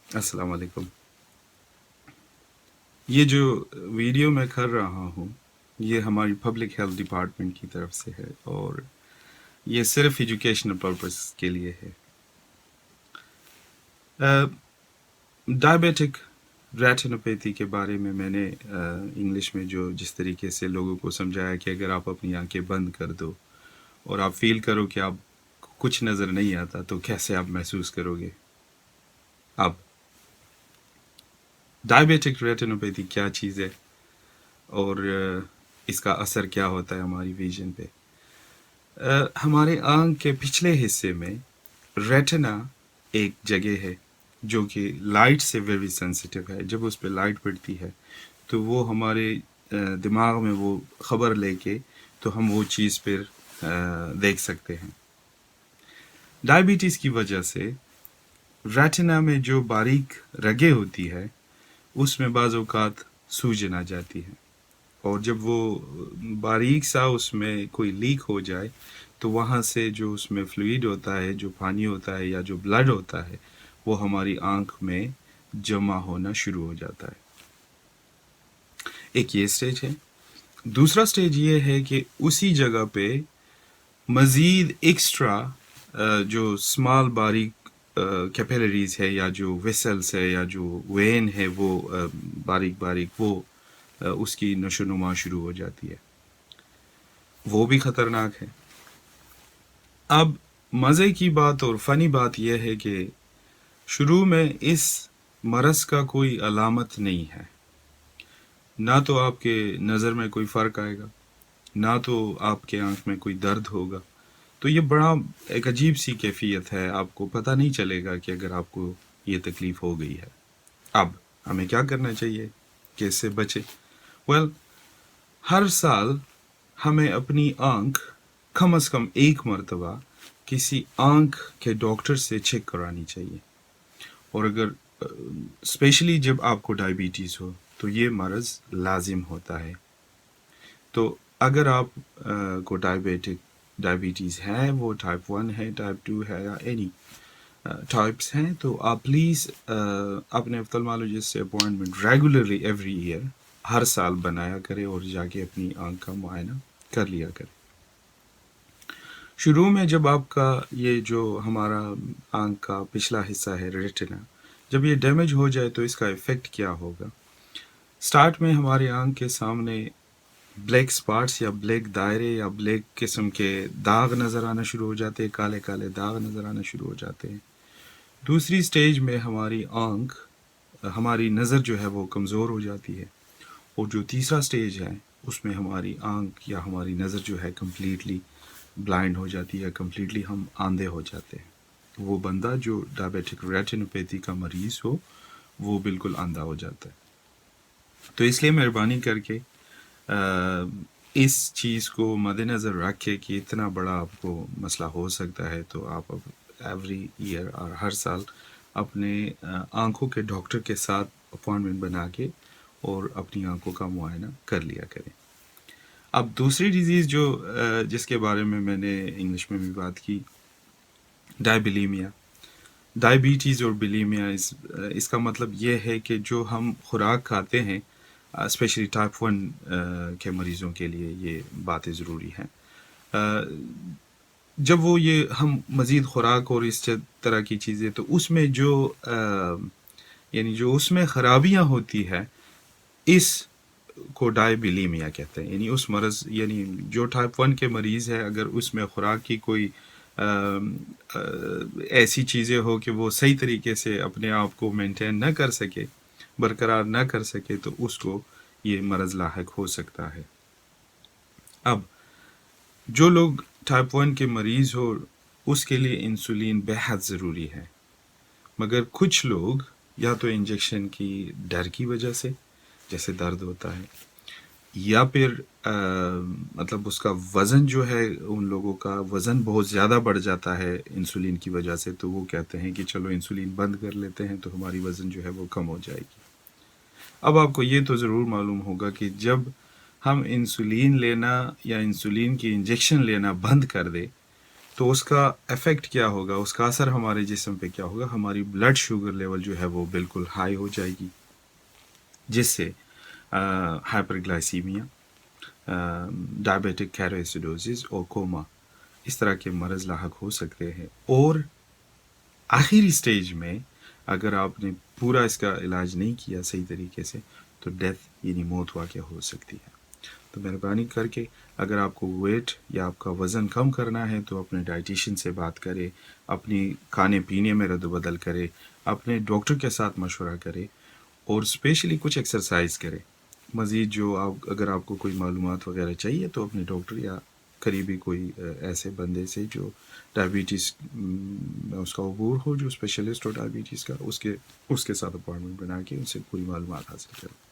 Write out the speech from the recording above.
السلام علیکم. یہ جو ویڈیو میں کر رہا ہوں یہ ہماری پبلک ہیلتھ ڈپارٹمنٹ کی طرف سے ہے اور یہ صرف ایجوکیشنل پرپس کے لیے ہے. ڈائبیٹک ریٹینوپیتھی کے بارے میں نے انگلش میں جس طریقے سے لوگوں کو سمجھایا کہ اگر آپ اپنی آنکھیں بند کر دو اور آپ فیل کرو کہ آپ کچھ نظر نہیں آتا تو کیسے آپ محسوس کرو گے. اب ڈائبیٹک ریٹینوپیتھی کیا چیز ہے اور اس کا اثر کیا ہوتا ہے ہماری ویژن پہ. ہمارے آنکھ کے پچھلے حصے میں ریٹنا ایک جگہ ہے جو کہ لائٹ سے ویری سینسیٹیو ہے. جب اس پہ لائٹ پڑتی ہے تو وہ ہمارے دماغ میں وہ خبر لے کے تو ہم وہ چیز پھر دیکھ سکتے ہیں. ڈائبٹیز کی وجہ سے ریٹنا میں جو باریک رگیں ہوتی ہے اس میں بعض اوقات سوجن آ جاتی ہے اور جب وہ باریک سا اس میں کوئی لیک ہو جائے تو وہاں سے جو اس میں فلوئڈ ہوتا ہے، جو پانی ہوتا ہے یا جو بلڈ ہوتا ہے وہ ہماری آنکھ میں جمع ہونا شروع ہو جاتا ہے. ایک یہ سٹیج ہے. دوسرا سٹیج یہ ہے کہ اسی جگہ پہ مزید ایکسٹرا جو اسمال باریک کیپیلریز ہے یا جو ویسلز ہے یا جو وین ہے وہ باریک باریک وہ اس کی نشو و نما شروع ہو جاتی ہے. وہ بھی خطرناک ہے. اب مزے کی بات اور فنی بات یہ ہے کہ شروع میں اس مرض کا کوئی علامت نہیں ہے. نہ تو آپ کے نظر میں کوئی فرق آئے گا، نہ تو آپ کے آنکھ میں کوئی درد ہوگا. تو یہ بڑا ایک عجیب سی کیفیت ہے. آپ کو پتہ نہیں چلے گا کہ اگر آپ کو یہ تکلیف ہو گئی ہے. اب ہمیں کیا کرنا چاہیے کہ اس سے بچے؟ ہر سال ہمیں اپنی آنکھ کم از کم ایک مرتبہ کسی آنکھ کے ڈاکٹر سے چیک کرانی چاہیے. اور اگر اسپیشلی جب آپ کو ڈائبٹیز ہو تو یہ مرض لازم ہوتا ہے. تو اگر آپ کو ڈائبٹیز ہے، وہ ٹائپ 1 ہے، ٹائپ 2 ہے یا اینی ٹائپس ہیں، تو آپ پلیز اپنے اپتھلمالوجسٹ سے اپوائنٹمنٹ ریگولرلی ایوری ایئر ہر سال بنایا کرے اور جا کے اپنی آنکھ کا معائنہ کر لیا کرے. شروع میں جب آپ کا یہ جو ہمارا آنکھ کا پچھلا حصہ ہے ریٹنا، جب یہ ڈیمیج ہو جائے تو اس کا ایفیکٹ کیا ہوگا؟ سٹارٹ میں ہماری آنکھ کے سامنے بلیک سپاٹس یا بلیک دائرے یا بلیک قسم کے داغ نظر آنا شروع ہو جاتے ہیں، کالے کالے داغ نظر آنا شروع ہو جاتے ہیں. دوسری سٹیج میں ہماری نظر جو ہے وہ کمزور ہو جاتی ہے. اور جو تیسرا سٹیج ہے اس میں ہماری آنکھ یا ہماری نظر جو ہے کمپلیٹلی بلائنڈ ہو جاتی ہے، کمپلیٹلی ہم آندھے ہو جاتے ہیں. وہ بندہ جو ڈائبیٹک ریٹینوپیتھی کا مریض ہو وہ بالکل آندھا ہو جاتا ہے. تو اس لیے مہربانی کر کے اس چیز کو مد نظر رکھے کہ اتنا بڑا آپ کو مسئلہ ہو سکتا ہے، تو آپ ایوری ایئر اور ہر سال اپنے آنکھوں کے ڈاکٹر کے ساتھ اپوائنٹمنٹ بنا کے اور اپنی آنکھوں کا معائنہ کر لیا کریں. اب دوسری ڈیزیز جس کے بارے میں نے انگلش میں بھی بات کی، ڈائبلیمیا. ڈائبٹیز اور بلیمیا اس کا مطلب یہ ہے کہ جو ہم خوراک کھاتے ہیں، اسپیشلی ٹائپ 1 کے مریضوں کے لیے یہ باتیں ضروری ہیں. جب وہ یہ ہم مزید خوراک اور اس طرح کی چیزیں، تو اس میں جو اس میں خرابیاں ہوتی ہے اس کو ڈائبلیمیا کہتے ہیں. یعنی اس مرض، یعنی جو ٹائپ 1 کے مریض ہے اگر اس میں خوراک کی کوئی ایسی چیزیں ہو کہ وہ صحیح طریقے سے اپنے آپ کو مینٹین نہ کر سکے، برقرار نہ کر سکے، تو اس کو یہ مرض لاحق ہو سکتا ہے. اب جو لوگ ٹائپ 1 کے مریض ہو اس کے لیے انسولین بہت ضروری ہے. مگر کچھ لوگ یا تو انجیکشن کی ڈر کی وجہ سے، جیسے درد ہوتا ہے، یا پھر مطلب اس کا وزن جو ہے، ان لوگوں کا وزن بہت زیادہ بڑھ جاتا ہے انسولین کی وجہ سے، تو وہ کہتے ہیں کہ چلو انسولین بند کر لیتے ہیں تو ہماری وزن جو ہے وہ کم ہو جائے گی. اب آپ کو یہ تو ضرور معلوم ہوگا کہ جب ہم انسولین لینا یا انسولین کی انجیکشن لینا بند کر دے تو اس کا افیکٹ کیا ہوگا، اس کا اثر ہمارے جسم پہ کیا ہوگا، ہماری بلڈ شوگر لیول جو ہے وہ بالکل ہائی ہو جائے گی، جس سے ہائپر گلائسیمیا، ڈائبیٹک کیروسیڈوزز اور کوما اس طرح کے مرض لاحق ہو سکتے ہیں، اور آخری سٹیج میں اگر آپ نے پورا اس کا علاج نہیں کیا صحیح طریقے سے تو ڈیتھ یعنی موت واقع ہو سکتی ہے۔ تو مہربانی کر کے اگر آپ کو ویٹ یا آپ کا وزن کم کرنا ہے تو اپنے ڈائٹیشین سے بات کرے، اپنی کھانے پینے میں رد و بدل کرے، اپنے ڈاکٹر کے ساتھ مشورہ کرے، اور اسپیشلی کچھ ایکسرسائز کرے۔ مزید جو اگر آپ کو کوئی معلومات وغیرہ چاہیے تو اپنے ڈاکٹر یا قریبی کوئی ایسے بندے سے جو ڈائبٹیز اس کا عبور ہو، جو اسپیشلسٹ ہو ڈائبٹیز کا، اس کے ساتھ اپوائنٹمنٹ بنا کے ان سے پوری معلومات حاصل کریں۔